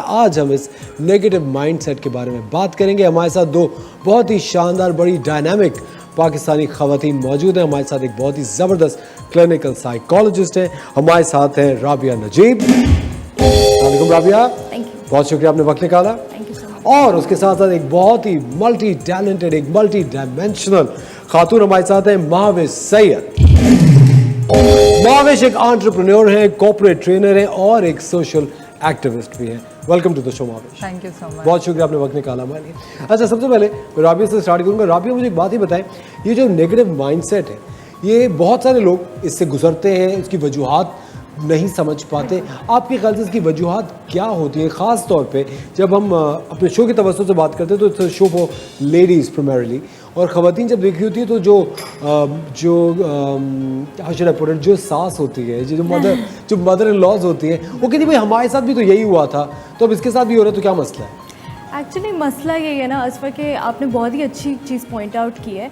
आज हम इस नेगेटिव माइंडसेट के बारे में बात करेंगे। हमारे साथ दो बहुत ही शानदार, बड़ी डायनामिक पाकिस्तानी खवातीन मौजूद हैं। हमारे साथ एक बहुत ही ज़बरदस्त क्लिनिकल साइकोलॉजिस्ट हैं। हमारे साथ हैं राबिया नजीब। वालेकुम राबिया, बहुत शुक्रिया आपने वक्त निकाला। और उसके साथ साथ एक बहुत ही मल्टी टैलेंटेड, एक मल्टी डायमेंशनल खातून हमारे साथ हैं, महाविश सैयद। महाविश एक एंटरप्रेन्योर हैं, कॉर्पोरेट ट्रेनर हैं और एक सोशल एक्टिविस्ट भी हैं। Welcome to the show Mahvash. Thank you so much. बहुत शुक्रिया आपने वक्त निकाला हमारे लिए। अच्छा, सबसे पहले राबिया से स्टार्ट करूंगा। राबिया, मुझे एक बात ही बताएं, ये जो नेगेटिव माइंडसेट है, ये बहुत सारे लोग इससे गुजरते हैं, इसकी वजूहात नहीं समझ पाते। आपके ख्याल से इसकी वजूहात क्या होती है, ख़ास तौर पे जब हम अपने शो के तवज्जो से बात करते हैं तो शो फॉर लेडीज़ प्राइमरीली, और ख़वातीन जब देखी होती है तो जो सास होती है, जो मदर इन लॉज होती है, वो कहती भाई हमारे साथ भी तो यही हुआ था, तो अब इसके साथ भी हो रहा है, तो क्या मसला है? एक्चुअली मसला ये है ना असफर, के आपने बहुत ही अच्छी चीज़ पॉइंट आउट की है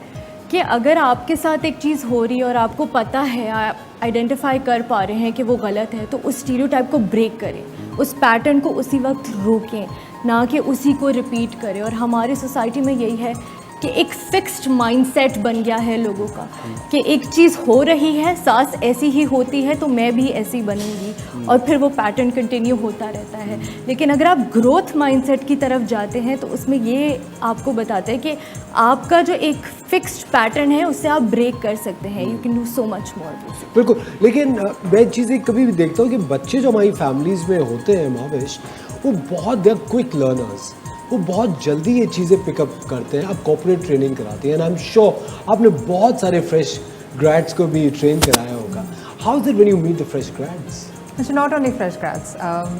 कि अगर आपके साथ एक चीज़ हो रही है और आपको पता है, आप आइडेंटिफाई कर पा रहे हैं कि वो गलत है, तो उस स्टीरियोटाइप को ब्रेक करें, उस पैटर्न को उसी वक्त रोकें, ना कि उसी को रिपीट करें। और हमारी सोसाइटी में यही है कि एक फिक्स्ड माइंडसेट बन गया है लोगों का कि एक चीज़ हो रही है, सास ऐसी ही होती है तो मैं भी ऐसी बनूंगी, और फिर वो पैटर्न कंटिन्यू होता रहता है। लेकिन अगर आप ग्रोथ माइंडसेट की तरफ जाते हैं तो उसमें ये आपको बताते हैं कि आपका जो एक फिक्स्ड पैटर्न है उससे आप ब्रेक कर सकते हैं। You can do so much more. बिल्कुल, लेकिन मैं चीज़ें कभी भी देखता हूँ कि बच्चे जो हमारी फैमिलीज़ में होते हैं महाविश, वो बहुत दे आर क्विक लर्नर्स, वो बहुत जल्दी ये चीज़ें पिकअप करते हैं। आप कॉर्पोरेट ट्रेनिंग कराती हैं, एंड आई एम श्योर आपने बहुत सारे फ्रेश ग्रेड्स को भी ट्रेन कराया होगा। How is it when you meet the fresh grads? अच्छा, नॉट ओनली फ्रेश ग्रेड्स,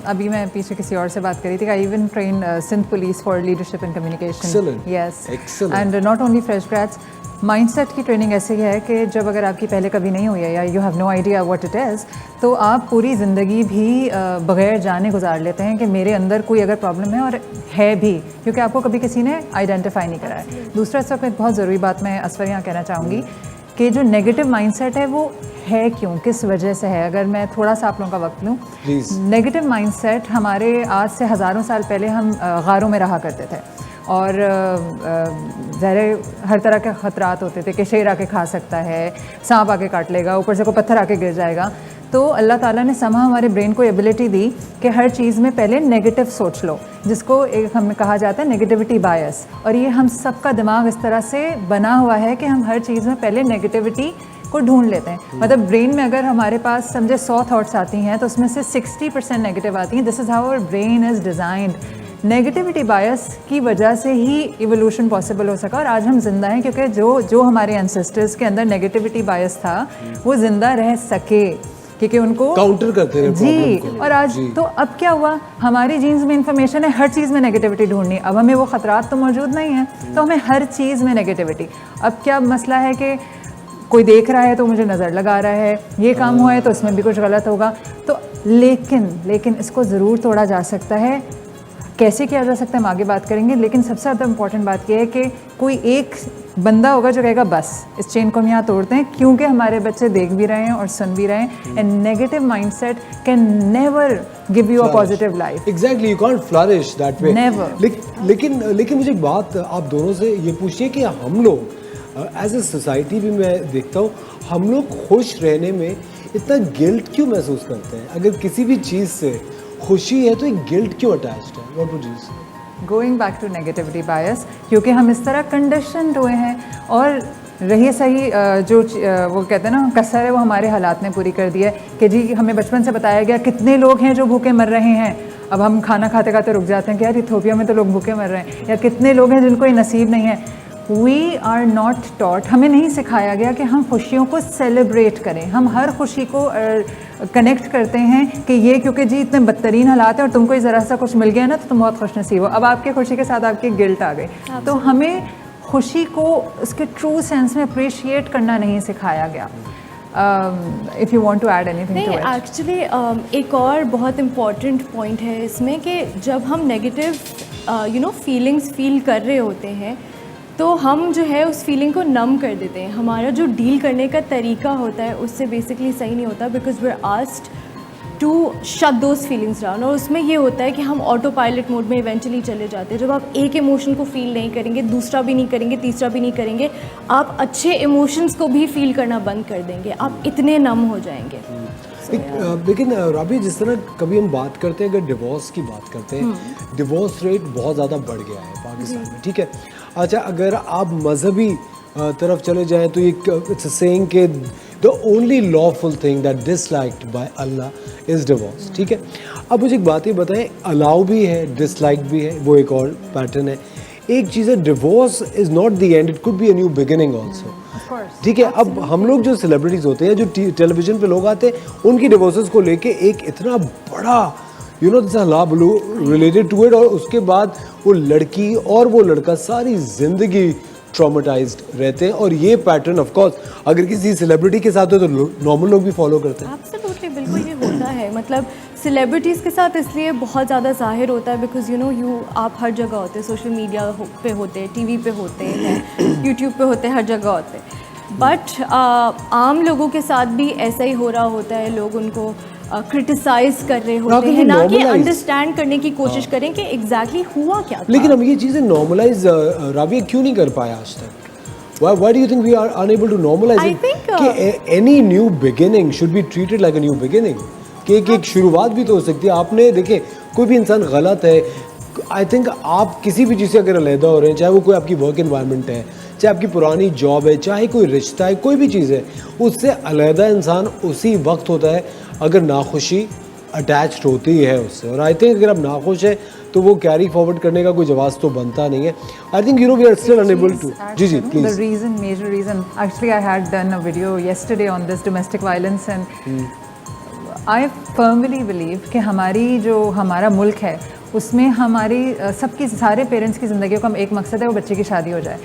अभी मैं पीछे किसी और से बात करी थी, I even train Sindh police for leadership and communication. Yes, and not only fresh grads. Mindset की ट्रेनिंग ऐसी है कि जब अगर आपकी पहले कभी नहीं हुई है या you have no idea what it is, तो आप पूरी ज़िंदगी भी बगैर जाने गुजार लेते हैं कि मेरे अंदर कोई अगर प्रॉब्लम है, और है भी, क्योंकि आपको कभी किसी ने आइडेंटिफाई नहीं करा है। दूसरा, इस वक्त एक बहुत ज़रूरी बात मैं असफर यहाँ कहना चाहूँगी कि जो नेगेटिव माइंडसेट है वो है क्यों, किस वजह से है। अगर मैं थोड़ा सा आप लोगों का वक्त लूँ, नेगेटिव माइंडसेट हमारे आज से हज़ारों साल पहले हम गारों में रहा करते थे, और ज़ाहिर हर तरह के ख़तरात होते थे कि शेर आके खा सकता है, सांप आके काट लेगा, ऊपर से कोई पत्थर आके गिर जाएगा। तो अल्लाह ताला ने समा हमारे ब्रेन को एबिलिटी दी कि हर चीज़ में पहले नेगेटिव सोच लो, जिसको एक हमें कहा जाता है नेगेटिविटी बायस। और ये हम सबका दिमाग इस तरह से बना हुआ है कि हम हर चीज़ में पहले नेगेटिविटी को ढूंढ लेते हैं। मतलब ब्रेन में अगर हमारे पास समझे 100 थाट्स आती हैं तो उसमें से 60% नेगेटिव आती हैं। This is how our brain is designed. Negativity bias की वजह से ही इवोल्यूशन पॉसिबल हो सका और आज हम जिंदा हैं, क्योंकि जो हमारे एंसेस्टर्स के अंदर नेगेटिविटी बायस था वो जिंदा रह सके, क्योंकि उनको काउंटर करते हैं जी। और आज तो अब क्या हुआ, हमारी जीन्स में इंफॉर्मेशन है, हर चीज़ में नेगेटिविटी ढूंढनी। अब हमें वो ख़तरात तो मौजूद नहीं है, तो हमें हर चीज़ में नेगेटिविटी। अब क्या मसला है कि कोई देख रहा है तो मुझे नज़र लगा रहा है, ये काम हुआ है तो इसमें भी कुछ गलत होगा। तो लेकिन इसको ज़रूर तोड़ा जा सकता है। कैसे किया जा सकता है हम आगे बात करेंगे, लेकिन सबसे ज़्यादा इंपॉर्टेंट बात यह है कि कोई एक बंदा होगा जो कहेगा बस इस चेन को हम यहाँ तोड़ते हैं, क्योंकि हमारे बच्चे देख भी रहे हैं और सुन भी रहे हैं। And negative mindset can never give you a positive life. Exactly, you can't flourish that way, never. लेकिन मुझे एक बात आप दोनों से ये पूछिए कि हम लोग एज ए सोसाइटी भी मैं देखता हूँ, हम लोग खुश रहने में इतना गिल्ट क्यों महसूस करते हैं? अगर किसी भी चीज़ से खुशी है तो एक गिल्ट क्यों अटैच्ड है? What would you say? Going back to negativity bias, क्योंकि हम इस तरह कंडीशनड हुए हैं। और रही सही जो वो कहते हैं ना कसर है, वो हमारे हालात ने पूरी कर दी है कि जी हमें बचपन से बताया गया कितने लोग हैं जो भूखे मर रहे हैं। अब हम खाना खाते खाते रुक जाते हैं कि यार इथियोपिया में तो लोग भूखे मर रहे हैं, या कितने लोग हैं जिनको ये नसीब नहीं है। वी आर नॉट टॉट, हमें नहीं सिखाया गया कि हम खुशियों को सेलिब्रेट करें। हम हर खुशी को कनेक्ट करते हैं कि ये क्योंकि जी इतने बदतरीन हालात हैं और तुमको ज़रा सा कुछ मिल गया ना तो तुम बहुत खुशनसीब हो। अब आपके खुशी के साथ आपकी गिल्ट आ गई। तो हमें खुशी को उसके ट्रू सेंस में अप्रिशिएट करना नहीं सिखाया गया। If you want to add anything to it. Actually एक और बहुत इम्पॉर्टेंट पॉइंट है इसमें कि जब हम नेगेटिव फीलिंग्स फील कर रहे होते हैं तो हम जो है उस फीलिंग को नम कर देते हैं। हमारा जो डील करने का तरीका होता है उससे बेसिकली सही नहीं होता, because we are asked to shut those feelings down. और उसमें ये होता है कि हम ऑटो पायलट मोड में इवेंचुअली चले जाते हैं। जब आप एक इमोशन को फील नहीं करेंगे, दूसरा भी नहीं करेंगे, तीसरा भी नहीं करेंगे, आप अच्छे इमोशंस को भी फील करना बंद कर देंगे, आप इतने नम हो जाएंगे। लेकिन राबी, जिस तरह कभी हम बात करते हैं, अगर डिवोर्स की बात करते हैं, डिवोर्स रेट बहुत ज़्यादा बढ़ गया है पाकिस्तान में, ठीक है। अच्छा, अगर आप मजहबी तरफ चले जाएं तो इट्स सेइंग कि the only lawful thing that disliked by Allah is divorce, ठीक है। अब मुझे एक बात ही बताएं, अलाउ भी है, डिसलाइक भी है, वो एक और पैटर्न है। एक चीज़ है, divorce is not the end, it could be a new beginning also, ठीक है। अब हम लोग जो सेलिब्रिटीज़ होते हैं, जो टेलीविज़न पे लोग आते हैं, उनकी डिवोर्सेस को लेके एक इतना बड़ा लाभ रिलेटेड टू इट, और उसके बाद वो लड़की और वो लड़का सारी ज़िंदगी ट्रॉमेटाइज्ड रहते हैं। और ये पैटर्न ऑफ कोर्स अगर किसी सेलिब्रिटी के साथ हो तो नॉर्मल लोग भी फॉलो करते हैं। एब्सोल्युटली, बिल्कुल ये होता है। मतलब सेलिब्रिटीज़ के साथ इसलिए बहुत ज़्यादा जाहिर होता है बिकॉज आप हर जगह होते हैं, सोशल मीडिया पे होते हैं, टीवी पे होते हैं, यूट्यूब पे होते हैं, हर जगह होते हैं। बट आम लोगों के साथ भी ऐसा ही हो रहा होता है, लोग उनको क्रिटिसाइज कर रहे होते हैं, ना कि अंडरस्टैंड करने की कोशिश करें कि एग्जैक्टली हुआ क्या था। लेकिन हम ये चीज़ें नॉर्मलाइज राबिया क्यों नहीं कर पाए आज तक? Why do you think we are unable to normalize it? कि any new beginning should be treated like a new beginning, कि एक शुरुआत भी तो हो सकती है। आपने देखे, कोई भी इंसान गलत है, आई थिंक आप किसी भी चीज़ से अगर अलहदा हो रहे हैं, चाहे वो कोई आपकी वर्क इन्वायरमेंट है, चाहे आपकी पुरानी जॉब है, चाहे कोई रिश्ता है, कोई भी चीज़ है, उससे अलहदा इंसान उसी वक्त होता है अगर नाखुशी अटैच्ड होती है उससे। और आई थिंक अगर आप नाखुश है तो वो कैरी फॉरवर्ड करने का कोई जवाब तो बनता नहीं है। I think we are still unable to. जी please. The reason, major reason, actually I had done a video yesterday on this domestic violence and I firmly believe कि हमारा मुल्क है उसमें हमारी सबकी, सारे पेरेंट्स की ज़िंदगी का एक मकसद है, वो बच्चे की शादी हो जाए।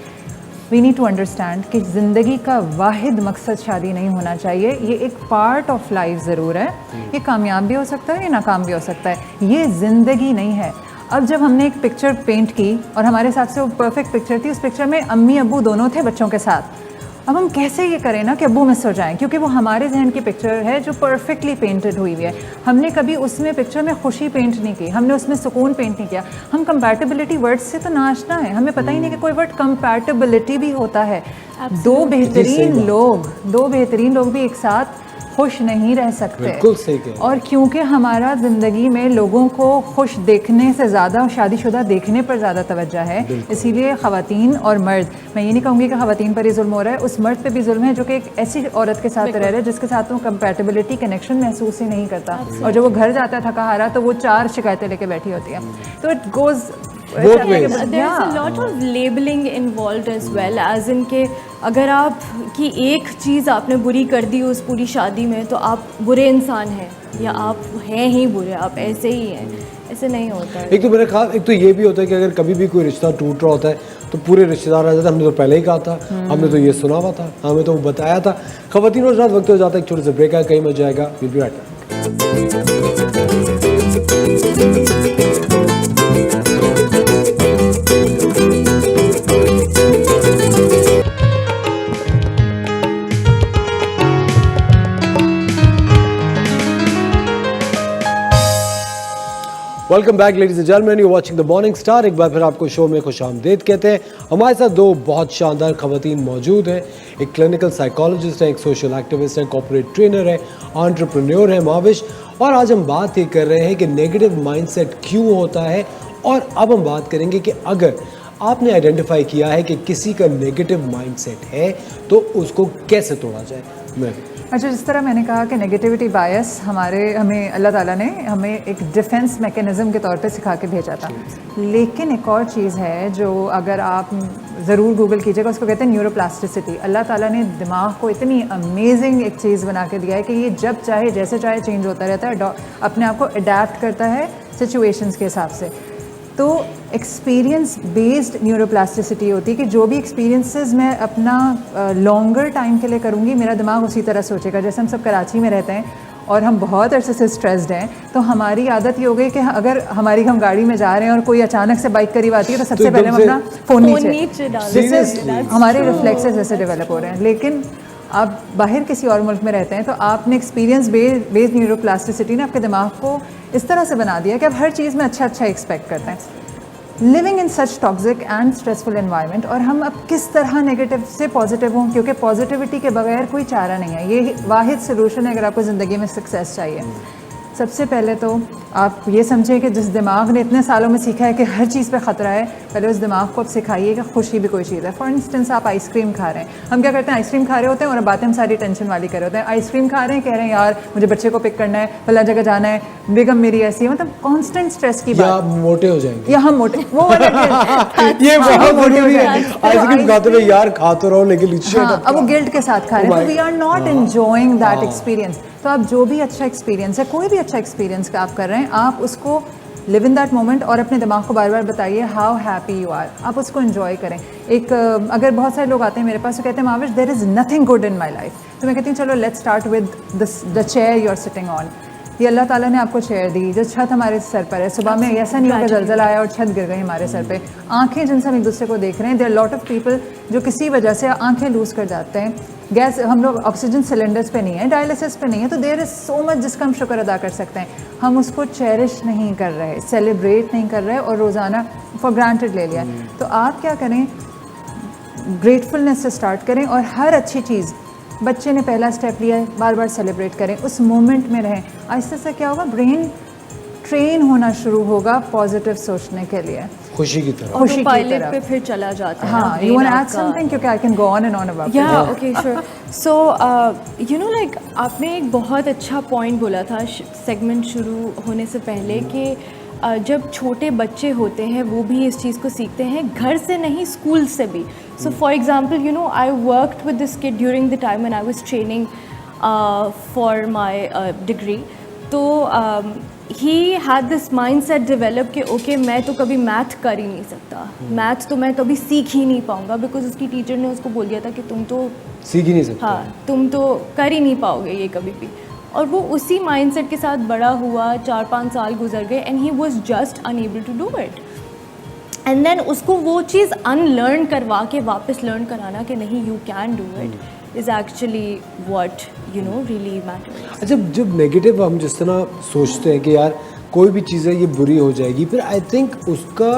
वी नीड टू अंडरस्टैंड कि ज़िंदगी का वाहिद मकसद शादी नहीं होना चाहिए। ये एक पार्ट ऑफ लाइफ ज़रूर है, ये कामयाब भी हो सकता है, ये नाकाम भी हो सकता है, ये ज़िंदगी नहीं है। अब जब हमने एक पिक्चर पेंट की और हमारे हिसाब से वो परफेक्ट पिक्चर थी, उस पिक्चर में अम्मी अब्बू दोनों थे बच्चों के साथ। अब हम कैसे ये करें ना कि अब्बू मिस हो जाएं, क्योंकि वो हमारे जहन की पिक्चर है जो परफेक्टली पेंटेड हुई है। हमने कभी उसमें पिक्चर में खुशी पेंट नहीं की, हमने उसमें सुकून पेंट नहीं किया। हम कंपैटिबिलिटी वर्ड से तो नाचना है, हमें पता ही नहीं कि कोई वर्ड कंपैटिबिलिटी भी होता है। दो बेहतरीन लोग भी एक साथ खुश नहीं रह सकते। बिल्कुल सही कह रहे हैं। और क्योंकि हमारा ज़िंदगी में लोगों को खुश देखने से ज़्यादा शादीशुदा देखने पर ज़्यादा तवज्जो है, इसीलिए ख़वातीन और मर्द, मैं ये नहीं कहूँगी कि ख़वातीन पर ही जुल्म हो रहा है, उस मर्द पे भी जुल्म है जो कि एक ऐसी औरत के साथ रह रहा है जिसके साथ वो कंपैटिबिलिटी कनेक्शन महसूस ही नहीं करता, और जब वो घर जाता है थका हारा तो वो 4 शिकायतें लेके बैठी होती है। तो it goes both ways. There's a lot of labeling involved as well, as in के अगर आप की एक चीज़ आपने बुरी कर दी उस पूरी शादी में तो आप बुरे इंसान हैं, या आप हैं ही बुरे, आप ऐसे ही हैं। ऐसे नहीं होता है। एक तो मेरा ख्याल, एक तो ये भी होता है कि अगर कभी भी कोई रिश्ता टूट रहा होता है तो पूरे रिश्तेदार आ जाते हैं, हमने तो पहले ही कहा था, हमने तो ये सुना हुआ था, हमें तो वो बताया था। ख़वातीन और रात वक्त हो जाता है, एक छोटे से ब्रेक है, कहीं मच जाएगा। Will be right back. Welcome back ladies and gentleman, you watching the morning star. एक बार फिर आपको शो में खुशामदीद कहते हैं। हमारे साथ 2 बहुत शानदार ख़वातीन मौजूद हैं। एक क्लिनिकल साइकोलॉजिस्ट है, एक सोशल एक्टिविस्ट है, कॉर्पोरेट ट्रेनर है, एंटरप्रेन्योर है माविश। और आज हम बात ही कर रहे हैं कि नेगेटिव माइंडसेट क्यों होता है, और अब हम बात करेंगे कि अगर आपने आइडेंटिफाई किया है कि किसी का नेगेटिव माइंडसेट है तो उसको कैसे तोड़ा जाए। मैं अच्छा, जिस तरह मैंने कहा कि नेगेटिविटी बायस हमें अल्लाह ताला ने हमें एक डिफेंस मैकेनिज़्म के तौर पे सिखा के भेजा था। लेकिन एक और चीज़ है जो अगर आप ज़रूर गूगल कीजिएगा, उसको कहते हैं न्यूरोप्लास्टिसिटी। अल्लाह ताला ने दिमाग को इतनी अमेजिंग एक चीज़ बना के दिया है कि ये जब चाहे जैसे चाहे चेंज होता रहता है, अपने आप को अडेप्ट करता है सिचुएशंस के हिसाब से। तो एक्सपीरियंस बेस्ड न्यूरोप्लास्टिसिटी होती है कि जो भी एक्सपीरियंसेस मैं अपना लॉन्गर टाइम के लिए करूँगी, मेरा दिमाग उसी तरह सोचेगा। जैसे हम सब कराची में रहते हैं और हम बहुत अरसे से स्ट्रेस्ड हैं, तो हमारी आदत ये हो गई कि अगर हम गाड़ी में जा रहे हैं और कोई अचानक से बाइक करीब आती है तो सबसे पहले हम अपना फ़ोन नीचे नीचे डाल, हमारे रिफ्लेक्सेस ऐसे डेवलप हो रहे हैं। लेकिन आप बाहर किसी और मुल्क में रहते हैं तो आपने एक्सपीरियंस बेस्ड न्यूरोप्लास्टिसिटी ने आपके दिमाग को इस तरह से बना दिया कि आप हर चीज़ में अच्छा एक्सपेक्ट करते हैं। Living in such toxic and stressful environment, और हम अब किस तरह नेगेटिव से पॉजिटिव हों, क्योंकि पॉजिटिविटी के बगैर कोई चारा नहीं है। ये वाहिद सोल्यूशन है अगर आपको ज़िंदगी में सक्सेस चाहिए। सबसे पहले तो आप ये समझें कि जिस दिमाग ने इतने सालों में सीखा है कि हर चीज़ पे ख़तरा है, पहले उस दिमाग को आप सिखाइए कि खुशी भी कोई चीज़ है। फॉर इंस्टेंस आप आइसक्रीम खा रहे हैं, हम क्या करते हैं, आइसक्रीम खा रहे होते हैं और बातें हम सारी टेंशन वाली कर रहे होते हैं। आइसक्रीम खा रहे हैं, कह रहे हैं यार मुझे बच्चे को पिक करना है, फला जगह जाना है, बेगम मेरी ऐसी है, मतलब कॉन्स्टेंट स्ट्रेस की बात। मोटे हो जाएंगे या हम मोटे, वो ये बहुत जरूरी है। आइसक्रीम खाते हुए यार खा तो रहो लेकिन अब वो गिल्ट के साथ खा रहे हैं, तो we are not enjoying that experience. तो आप जो भी अच्छा एक्सपीरियंस है, कोई भी अच्छा एक्सपीरियंस का आप कर रहे हैं, आप उसको लिव इन दैट मोमेंट और अपने दिमाग को बार बार बताइए हाउ हैप्पी यू आर। आप उसको एंजॉय करें। एक अगर बहुत सारे लोग आते हैं मेरे पास तो कहते हैं Mavish there is nothing good in my life, तो मैं कहती हूँ चलो let's start with the chair you are sitting on. ये अल्लाह ताला ने आपको चेयर दी, जो छत हमारे सर पर है, सुबह में ऐसा नहीं होगा जलजला आया और छत गिर गई हमारे सर पे। आंखें जिनसे हम एक दूसरे को देख रहे हैं, देयर लॉट ऑफ पीपल जो किसी वजह से आंखें लूज़ कर जाते हैं। गैस, हम लोग ऑक्सीजन सिलेंडर्स पे नहीं है, डायलिसिस पे नहीं है, तो देयर इज़ सो मच जिसका हम शुक्र अदा कर सकते हैं। हम उसको चेरिश नहीं कर रहे, सेलिब्रेट नहीं कर रहे और रोज़ाना फॉर ग्रांटेड ले लिया। तो आप क्या करें, ग्रेटफुलनेस से स्टार्ट करें और हर अच्छी चीज़, बच्चे ने पहला स्टेप लिया है, बार बार सेलिब्रेट करें, उस मोमेंट में रहें। आहिस्ते से क्या होगा, ब्रेन ट्रेन होना शुरू होगा पॉजिटिव सोचने के लिए, खुशी की तरफ, खुशी पायलट पे फिर चला जाता है। हाँ, you want to add something क्योंकि I can go on and on about. या okay sure. So you know like आपने एक बहुत अच्छा पॉइंट बोला था सेगमेंट शुरू होने से पहले कि जब छोटे बच्चे होते हैं वो भी इस चीज़ को सीखते हैं, घर से नहीं स्कूल से भी। So for example you know I worked with this kid during the time when I was training for my degree. तो he had this mindset develop कि ओके मैं तो कभी मैथ कर ही नहीं सकता, मैथ तो मैं कभी सीख ही नहीं पाऊँगा, बिकॉज उसकी टीचर ने उसको बोल दिया था कि तुम तो सीख ही नहीं सकते, हाँ तुम तो कर ही नहीं पाओगे ये कभी भी। और वो उसी माइंडसेट के साथ बड़ा हुआ, 4-5 साल गुजर गए and he was just unable to do it. And then उसको वो चीज़ अनलर्न करवा के वापस लर्न कराना कि नहीं you can do it is actually what you know really matters. अच्छा, जब नेगेटिव हम जिस तरह सोचते हैं कि यार कोई भी चीज़ है ये बुरी हो जाएगी, फिर आई थिंक उसका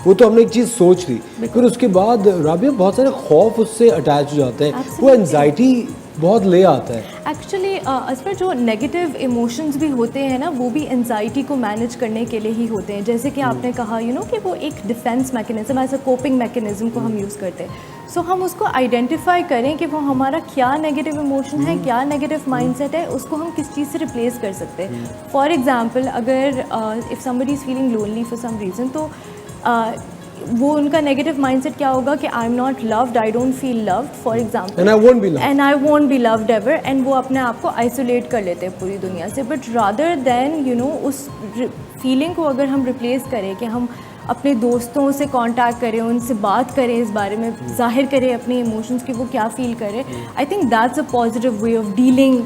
वो तो हमने एक चीज़ सोच ली, फिर उसके बाद राबिया बहुत सारे खौफ उससे अटैच हो जाते हैं, वो एंजाइटी बहुत ले आता है। एक्चुअली असफर जो नेगेटिव इमोशंस भी होते हैं ना वो भी एंजाइटी को मैनेज करने के लिए ही होते हैं। जैसे कि आपने कहा यू नो कि वो एक डिफेंस मैकेनिज्म, ऐसा कोपिंग मैकेनिज्म को हम यूज़ करते हैं। सो हम उसको आइडेंटिफाई करें कि वो हमारा क्या नेगेटिव इमोशन है, क्या नेगेटिव माइंडसेट है, उसको हम किस चीज़ से रिप्लेस कर सकते हैं। फॉर एग्जांपल अगर if somebody is feeling lonely for some reason, तो वो उनका नेगेटिव माइंडसेट क्या होगा कि I am not loved, I don't feel loved for example, and I won't be loved ever, and वो अपने आप को आइसोलेट कर लेते हैं पूरी दुनिया से। But rather than you know उस फीलिंग को अगर हम रिप्लेस करें कि हम अपने दोस्तों से कांटेक्ट करें, उनसे बात करें, इस बारे में जाहिर करें अपने इमोशंस की वो क्या फील करें, आई think that's a positive way of dealing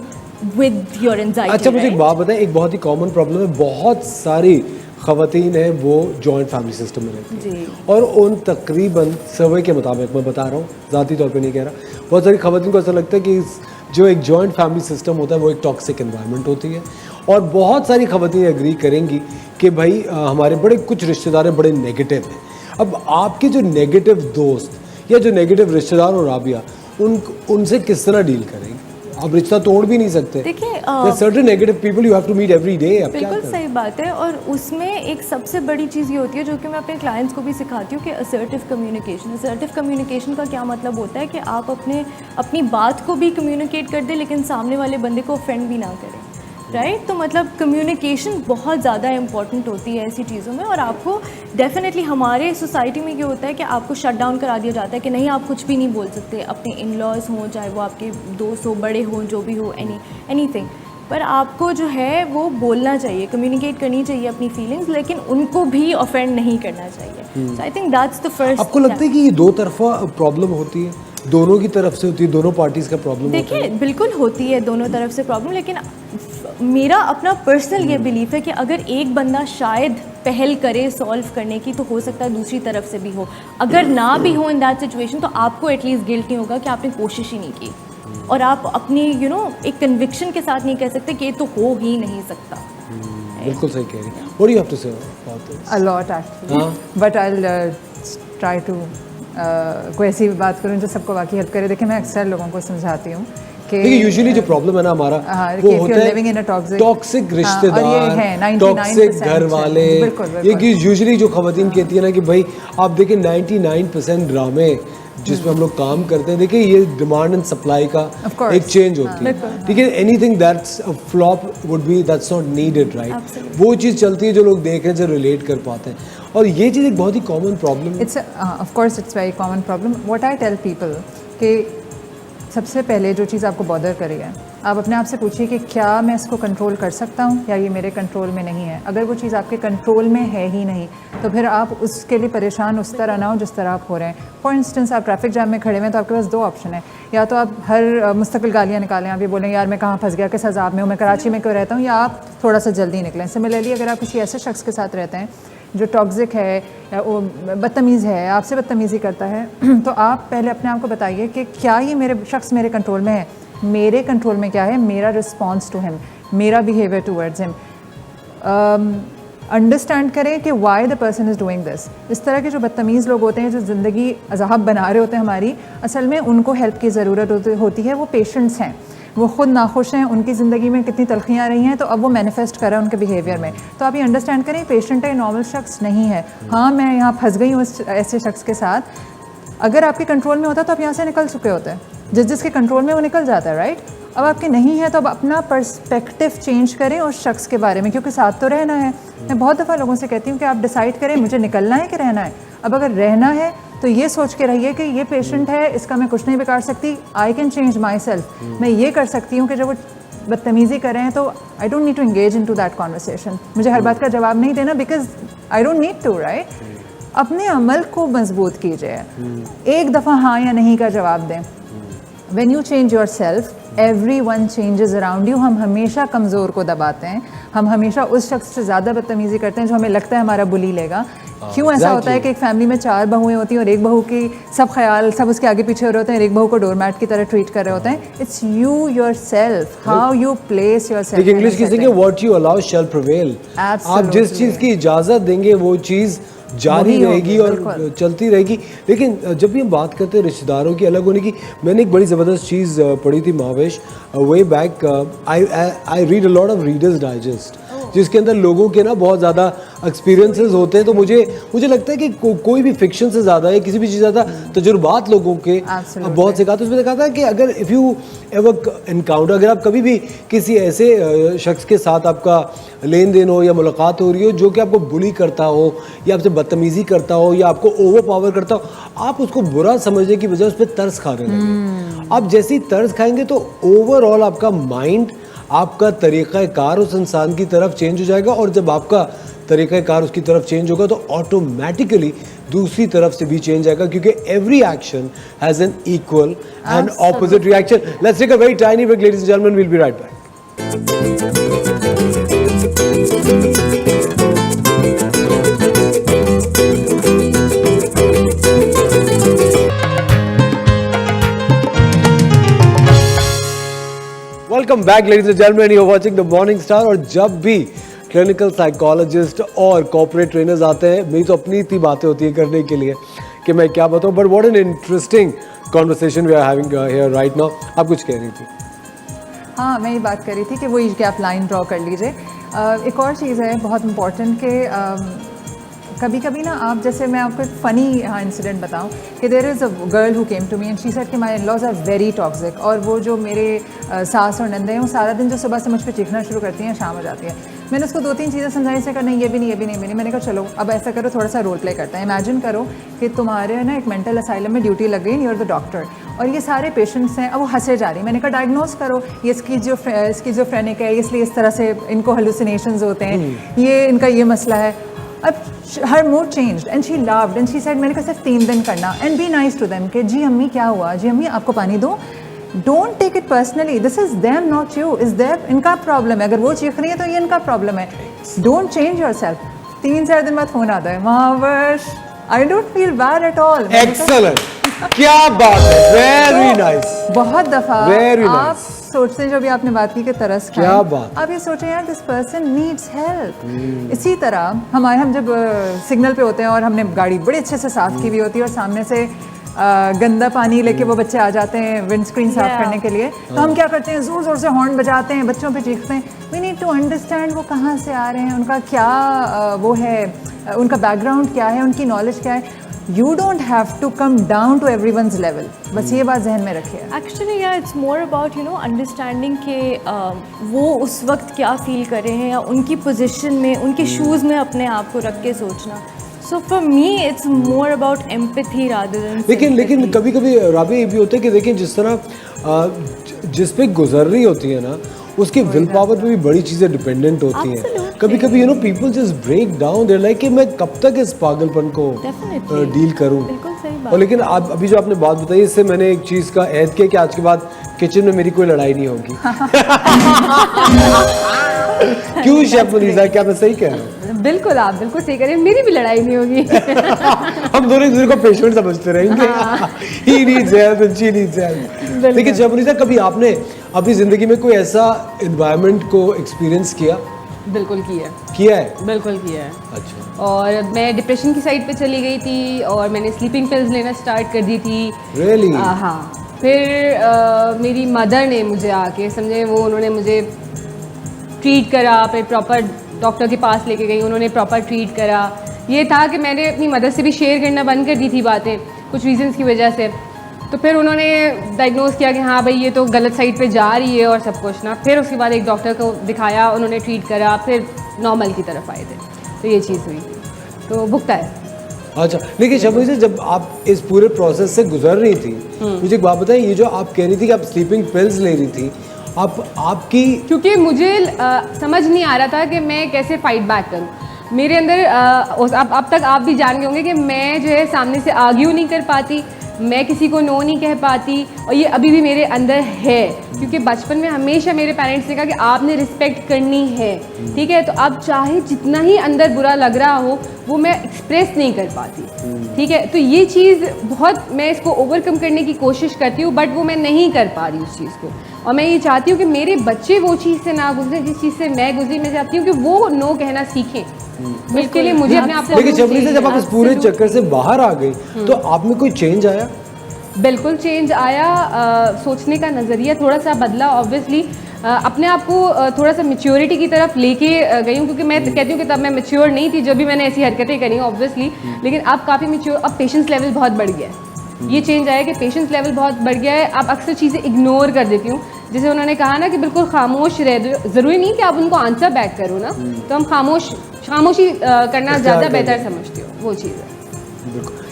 with your anxiety. अच्छा, मुझे एक बात बताएं, एक बहुत ही कॉमन प्रॉब्लम है, बहुत सारी ख़वातीन हैं वो जॉइंट फैमिली सिस्टम में रहती हैं, और उन तकरीबन सर्वे के मुताबिक, मैं बता रहा हूँ ज़ाती तौर पे नहीं कह रहा, बहुत सारी ख़वातीन को ऐसा लगता है कि जो एक जॉइंट फैमिली सिस्टम होता है वो एक टॉक्सिक एनवायरनमेंट होती है। और बहुत सारी ख़वातीन एग्री करेंगी कि भाई हमारे बड़े कुछ रिश्तेदार बड़े नेगेटिव हैं। अब आपके जो नेगेटिव दोस्त या जो नेगेटिव रिश्तेदार हो राबिया, उनसे किस तरह डील करेंगे? आप रिश्ता तोड़ भी नहीं सकते। देखिए certain negative people you have to meet every day. बिल्कुल सही बात है। और उसमें एक सबसे बड़ी चीज़ ये होती है जो कि मैं अपने क्लाइंट्स को भी सिखाती हूँ कि असर्टिव कम्युनिकेशन। असर्टिव कम्युनिकेशन का क्या मतलब होता है कि आप अपनी बात को भी कम्युनिकेट कर दें लेकिन सामने वाले बंदे को ऑफेंड भी ना करें, राइट। तो मतलब कम्युनिकेशन बहुत ज़्यादा इंपॉर्टेंट होती है ऐसी चीज़ों में। और आपको डेफिनेटली हमारे सोसाइटी में ये होता है कि आपको शट डाउन करा दिया जाता है कि नहीं आप कुछ भी नहीं बोल सकते, अपने इन लॉज हों, चाहे वो आपके दोस्त हो, बड़े हों, जो भी हो, एनीथिंग। पर आपको जो है वो बोलना चाहिए, कम्युनिकेट करनी चाहिए अपनी फीलिंग्स, लेकिन उनको भी ऑफेंड नहीं करना चाहिए। So I think that's the first. आपको लगता है कि ये दो तरफा प्रॉब्लम होती है, दोनों की तरफ से होती है, दोनों पार्टीज़ का प्रॉब्लम होता है? देखिए बिल्कुल होती है दोनों तरफ से प्रॉब्लम, लेकिन मेरा अपना पर्सनल ये बिलीफ है कि अगर एक बंदा शायद पहल करे सॉल्व करने की तो हो सकता है दूसरी तरफ से भी हो। अगर ना भी हो इन दैट सिचुएशन तो आपको एटलीस्ट गिल्ट नहीं होगा कि आपने कोशिश ही नहीं की। और आप अपनी एक कन्विक्शन के साथ नहीं कह सकते कि ये तो हो ही नहीं सकता। बिल्कुल सही कह रही हैं। What do you have to say about this? A lot actually, but I'll try to कोई ऐसी बात करूं जो सबको बाकी हेल्प करे। देखिए मैं अक्सर लोगों को समझाती हूँ कि देखिए यूजुअली जो प्रॉब्लम है ना हमारा वो होता है टॉक्सिक रिश्तेदार, टॉक्सिक घर वाले। ये कि यूजुअली जो खवातीन कहती है ना कि भाई आप देखिए 99% ड्रामे जिसमें हम लोग काम करते हैं, देखिए ये डिमांड एंड सप्लाई का एक चेंज होती है, ठीक है। Anything that's a flop would be that's not needed, right. वो चीज़ चलती है जो लोग देख रहे हैं, जो रिलेट कर पाते हैं, और ये चीज़ एक बहुत ही कॉमन प्रॉब्लम है। It's of course it's very common problem. What I tell people कि सबसे पहले जो चीज़ आपको बॉदर करी है, आप अपने आप से पूछिए कि क्या मैं इसको कंट्रोल कर सकता हूँ या ये मेरे कंट्रोल में नहीं है। अगर वो चीज़ आपके कंट्रोल में है ही नहीं तो फिर आप उसके लिए परेशान उस तरह ना हो जिस तरह आप हो रहे हैं। फॉर इंस्टेंस आप ट्रैफिक जाम में खड़े हुए हैं तो आपके पास दो ऑप्शन है, या तो आप हर मुस्तकिल गालियाँ निकालें, आप ये बोलें यार मैं कहाँ फंस गया, किस अजाब में हूँ, मैं कराची में क्यों रहता हूँ, या आप थोड़ा सा जल्दी निकलें। सिमिलरली अगर आप किसी ऐसे शख्स के साथ रहते हैं जो टॉक्सिक है या वो बदतमीज़ है, आपसे बदतमीज़ी करता है तो आप पहले अपने आप को बताइए कि क्या ये मेरे शख्स मेरे कंट्रोल में है, मेरे कंट्रोल में क्या है मेरा रिस्पॉन्स टू हिम, मेरा बिहेवियर टूवर्ड्स हिम। अंडरस्टैंड करें कि why the person is doing this. इस तरह के जो बदतमीज़ लोग होते हैं जो ज़िंदगी अज़ाब बना रहे होते हैं हमारी, असल में उनको हेल्प की ज़रूरत होती है। वो पेशेंट्स हैं, वो खुद नाखुश हैं, उनकी ज़िंदगी में कितनी तलखियाँ रही हैं तो अब वो मैनिफेस्ट कर रहा है उनके बिहेवियर में। तो आप ये अंडरस्टैंड करें पेशेंट है, नॉर्मल शख्स नहीं है। हाँ मैं यहाँ फंस गई हूँ ऐसे शख्स के साथ, अगर आपके कंट्रोल में होता तो आप यहाँ से निकल चुके होते हैं। जिसके कंट्रोल में वो निकल जाता है, राइट। अब आपके नहीं है तो अब अपना पर्सपेक्टिव चेंज करें उस शख्स के बारे में, क्योंकि साथ तो रहना है। मैं बहुत दफ़ा लोगों से कहती हूँ कि आप डिसाइड करें मुझे निकलना है कि रहना है। अब अगर रहना है तो ये सोच के रहिए कि ये पेशेंट है, इसका मैं कुछ नहीं बिगाड़ सकती, I can change my self. मैं ये कर सकती हूँ कि जब वो बदतमीज़ी कर रहे हैं तो I don't need to engage in to that conversation. मुझे हर बात का जवाब नहीं देना, because I don't need to, right. अपने अमल को मजबूत कीजिए, एक दफ़ा हाँ या नहीं का जवाब दें। When you change yourself, everyone changes around you। हम हमेशा कमज़ोर को दबाते हैं, हम हमेशा उस शख्स से ज़्यादा बदतमीज़ी करते हैं जो हमें लगता है हमारा बुली लेगा। क्यों ऐसा होता है कि एक फैमिली में 4 बहुएं होती हैं और एक बहू की सब ख्याल सब उसके आगे पीछे हो रहे होते हैं, एक बहू को डोरमैट की तरह ट्रीट कर रहे होते हैं। It's you yourself, how you place yourself. English की saying what you allow shall prevail. आप जिस चीज़ की इजाज़त देंगे वो चीज़ जारी रहेगी और चलती रहेगी। लेकिन जब भी हम बात करते हैं रिश्तेदारों की अलग होने की, मैंने एक बड़ी ज़बरदस्त चीज़ पढ़ी थी Mahvash, way back I read a lot of Reader's Digest, जिसके अंदर लोगों के ना बहुत ज़्यादा एक्सपीरियंसेस होते हैं। तो मुझे लगता है कि कोई भी फिक्शन से ज़्यादा या किसी भी चीज़ ज़्यादा तजुर्बात लोगों के बहुत से कहा। तो उसमें देखा था कि अगर इफ़ यू एवर इनकाउंटर, अगर आप कभी भी किसी ऐसे शख्स के साथ आपका लेन देन हो या मुलाकात हो रही हो जो कि आपको बुली करता हो या आपसे बदतमीज़ी करता हो या आपको ओवर पावर करता हो, आप उसको बुरा समझने की बजाय उस पर तर्स खाने लगे। आप जैसी तर्स खाएंगे तो ओवरऑल आपका माइंड, आपका तरीक़ाकार उस इंसान की तरफ चेंज हो जाएगा, और जब आपका तरीक़ाकार उसकी तरफ चेंज होगा तो ऑटोमेटिकली दूसरी तरफ से भी चेंज आएगा, क्योंकि every action has an equal and opposite reaction. Let's take a very tiny break ladies and gentleman, will be right back. Welcome back ladies and gentleman, you are watching the morning star. और जब भी clinical psychologist और corporate trainers आते हैं, मेरी तो अपनी इतनी बातें होती है करने के लिए कि मैं क्या बताऊं, but what an interesting conversation we are having here right now. आप कुछ कह रही थी? हाँ मैं ये बात कर रही थी कि वो कि आप लाइन ड्रॉ कर लीजिए। एक और चीज़ है बहुत इम्पॉर्टेंट कि कभी कभी ना आप, जैसे मैं आपको एक फ़नी इंसिडेंट बताऊं कि there is a girl who came to me and she said कि my in-laws are very toxic, और वो जो मेरे सास और नंदे हैं वो सारा दिन जो सुबह से मुझ पर चीखना शुरू करती हैं, शाम हो जाती है। मैंने उसको 2-3 चीज़ें समझाई, से कहा नहीं ये भी नहीं, ये भी नहीं। मैंने कहा चलो अब ऐसा करो, थोड़ा सा रोल प्ले करते हैं। इमेजिन करो कि तुम्हारे ना एक मेंटल असाइलम में ड्यूटी लग गई, यू आर द डॉक्टर, और ये सारे पेशेंट्स हैं। अब वो हंसे जा रही। मैंने कहा डायग्नोस करो, ये स्किज़ोफ्रेनिक है, इसलिए इस तरह से इनको हेलुसिनेशंस होते हैं, ये इनका ये मसला है। अब her mood changed and she loved and she said, मैंने कहा सिर्फ 3 दिन करना and be nice to them कि जी अम्मी क्या हुआ, जी अम्मी आपको पानी दूँ। Don't take it personally, this is them not you, is there, इनका प्रॉब्लम है। अगर वो चीख रही है तो ये इनका प्रॉब्लम है। Don't change yourself. 3-4 दिन बाद फोन आता है, Mahvash I don't feel bad at all. Excellent, क्या बात है, वेरी नाइस। बहुत दफा Very आप nice. सोचते हैं, जो भी आपने बात की कि तरस खाएं, क्या बात। आप ये सोचें यार दिस पर्सन नीड्स हेल्प। इसी तरह हम जब सिग्नल पे होते हैं और हमने गाड़ी बड़े अच्छे से साफ की हुई होती है और सामने से गंदा पानी लेके वो बच्चे आ जाते हैं विंड स्क्रीन साफ करने के लिए, तो हम क्या करते हैं, जोर जोर से हॉर्न बजाते हैं, बच्चों पे चीखते हैं। वी नीड टू अंडरस्टैंड वो कहाँ से आ रहे हैं, उनका क्या वो है, उनका बैकग्राउंड क्या है, उनकी नॉलेज क्या है। You don't have to come down to everyone's level, बस ये बात जहन में रखिए। एक्चुअली या इट्स मोर अबाउट अंडरस्टैंडिंग के वो उस वक्त क्या फील कर रहे हैं, या उनकी पोजीशन में, उनके शूज़ में अपने आप को रख के सोचना। So for me it's more about empathy rather than. लेकिन कभी कभी राबी ये भी होता है कि देखिए जिस तरह जिस पे गुजर रही होती है ना, उसके विल पावर पे भी बड़ी चीज़ें डिपेंडेंट होती हैं। कभी कभी people just break down, there like कि मैं कब तक इस पागलपन को डील करूं। बिल्कुल सही बात। और लेकिन आप अभी जो आपने बात बताई, इससे मैंने एक चीज़ का ऐद किया कि आज के बाद किचन में मेरी कोई लड़ाई नहीं होगी। क्यों शेफ मनीषा, क्या मैं सही कह रहा हूँ? बिल्कुल, आप बिल्कुल सही कह रहे हैं, मेरी भी लड़ाई नहीं होगी। हम दोनों एक दूसरे को पेशेंट समझते रहेंगे। He needs help and she needs help। लेकिन शेफ मनीषा, कभी आपने अपनी जिंदगी में कोई ऐसा एनवायरनमेंट को एक्सपीरियंस किया? बिल्कुल किया है। बिल्कुल किया है। अच्छा। और मैं डिप्रेशन की साइड पे चली गई थी और मैंने स्लीपिंग पिल्स लेना स्टार्ट कर दी थी। Really? हाँ। फिर मेरी मदर ने मुझे आके समझे, वो उन्होंने मुझे ट्रीट करा, फिर प्रॉपर डॉक्टर के पास लेके गई, उन्होंने प्रॉपर ट्रीट करा। ये था कि मैंने अपनी मदर से भी शेयर करना बंद कर दी थी बातें, कुछ रीजंस की वजह से। तो फिर उन्होंने डायग्नोज किया कि हाँ भाई ये तो गलत साइड पे जा रही है और सब कुछ ना। फिर उसके बाद एक डॉक्टर को दिखाया, उन्होंने ट्रीट करा, फिर नॉर्मल की तरफ आए थे। तो ये चीज़ हुई थी, तो भुगता है। अच्छा, लेकिन शबनम जी, जब आप इस पूरे प्रोसेस से गुजर रही थी, मुझे एक बात बताएं, ये जो आप कह रही थी कि आप स्लीपिंग पिल्स ले रही थी, आपकी, क्योंकि मुझे समझ नहीं आ रहा था कि मैं कैसे फाइट बैक करूं। मेरे अंदर अब तक आप भी जान गए होंगे कि मैं जो है सामने से आर्ग्यू नहीं कर पाती, मैं किसी को नो नहीं कह पाती, और ये अभी भी मेरे अंदर है। क्योंकि बचपन में हमेशा मेरे पेरेंट्स ने कहा कि आपने रिस्पेक्ट करनी है, ठीक है। तो अब चाहे जितना ही अंदर बुरा लग रहा हो, वो मैं एक्सप्रेस नहीं कर पाती, ठीक है। तो ये चीज़ बहुत, मैं इसको ओवरकम करने की कोशिश करती हूँ, बट वो मैं नहीं कर पा रही उस चीज़ को। और मैं ये चाहती हूँ कि मेरे बच्चे वो चीज़ से ना गुजरे जिस चीज़ से मैं गुजरी। मैं चाहती हूँ कि वो नो कहना सीखें। इसके लिए मुझे अपने आप को, लेकिन शबनम जी, जब आप इस पूरे चक्कर से बाहर आ गई, तो आप में कोई चेंज आया? बिल्कुल चेंज आया। सोचने का नज़रिया थोड़ा सा बदला। ऑब्वियसली अपने आप को थोड़ा सा मैच्योरिटी की तरफ लेके गई हूँ, क्योंकि मैं कहती हूँ कि तब मैं मैच्योर नहीं थी जब भी मैंने ऐसी हरकतें करी ऑब्वियसली। लेकिन अब काफ़ी मैच्योर, अब पेशेंस लेवल बहुत बढ़ गया है। ये चेंज आया कि पेशेंस लेवल बहुत बढ़ गया है। अब अक्सर चीज़ें इग्नोर कर देती हूँ। जैसे उन्होंने कहा ना कि बिल्कुल खामोश रह दो, ज़रूरी नहीं कि आप उनको आंसर बैक करो ना, तो हम खामोशी करना ज़्यादा बेहतर समझती हो, वो चीज़ है।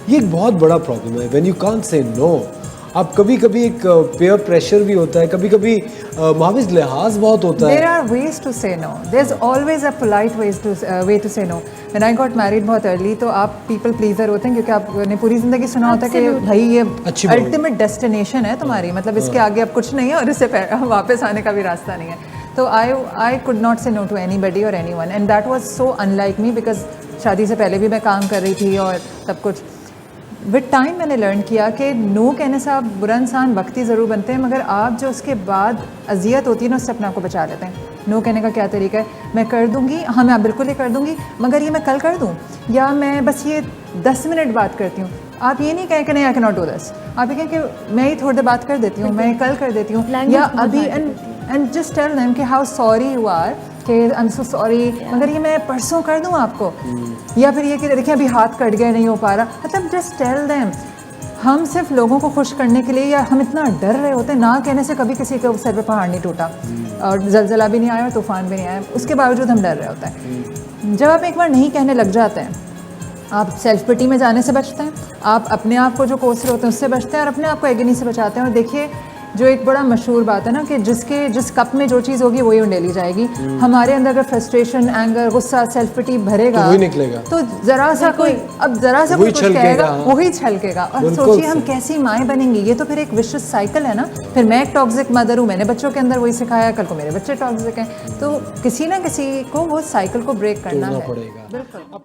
ये एक बहुत बड़ा प्रॉब्लम है, when you can't say no. अब कभी कभी एक पेयर प्रेशर भी होता है, कभी कभी माविज लिहाज बहुत होता है। There are ways to say no. There's always a polite way to say no. When I got married बहुत early, तो आप people pleaser होते हैं, क्योंकि आपने पूरी ज़िंदगी सुना होता है कि भाई ये अल्टीमेट डेस्टिनेशन है तुम्हारी, मतलब इसके आगे अब कुछ नहीं है और इससे वापस आने का भी रास्ता नहीं है। तो I could not say no to anybody or anyone, and that was so unlike me because शादी से पहले भी मैं काम कर रही थी और सब कुछ। विद टाइम मैंने लर्न किया कि नो कहने से आप बुरा इंसान वक्ती ज़रूर बनते हैं, मगर आप जो उसके बाद अजियत होती है ना, उससे अपने आप को बचा लेते हैं। नो कहने का क्या तरीका है, मैं कर दूंगी, हाँ मैं बिल्कुल ही कर दूंगी, मगर ये मैं कल कर दूं, या मैं बस ये 10 मिनट बात करती हूँ। आप ये नहीं कहें कि नहीं I can not do this, आप ये कहें कि मैं ही थोड़ी देर बात कर देती हूँ, मैं कल कर देती हूँ, या अभी, एंड जस्ट टेल देम कि हाउ सॉरी यू आर, कि आई एम सो सॉरी, मगर ये मैं परसों कर दूँ आपको, या फिर ये कि देखिए अभी हाथ कट गया, नहीं हो पा रहा, मतलब जस्ट टेल देम। हम सिर्फ लोगों को खुश करने के लिए, या हम इतना डर रहे होते हैं, ना कहने से कभी किसी के सर पे पहाड़ नहीं टूटा और जलजला भी नहीं आया और तूफान भी नहीं आया, उसके बावजूद हम डर रहे होते हैं। जब आप एक बार नहीं कहने लग जाते हैं, आप सेल्फ पिटी में जाने से बचते हैं, आप अपने आप को जो कोस रहे होते हैं उससे बचते हैं, और अपने आप को एगनी से बचाते हैं। और देखिए जो एक बड़ा मशहूर बात है ना कि जिस कप में जो चीज़ होगी वही उंडेली जाएगी। हमारे अंदर अगर फ्रस्ट्रेशन, एंगर, गुस्सा, सेल्फ पिटी भरेगा, तो वही निकलेगा, तो जरा सा कोई कुछ कहेगा, वही छलकेगा। और सोचिए हम कैसी माएँ बनेंगी। ये तो फिर एक विशियस साइकिल है ना। फिर मैं एक टॉक्सिक मदर हूँ, मैंने बच्चों के अंदर वही सिखाया, कल को मेरे बच्चे टॉक्सिक हैं, तो किसी ना किसी को वो साइकिल को ब्रेक करना है। बिल्कुल।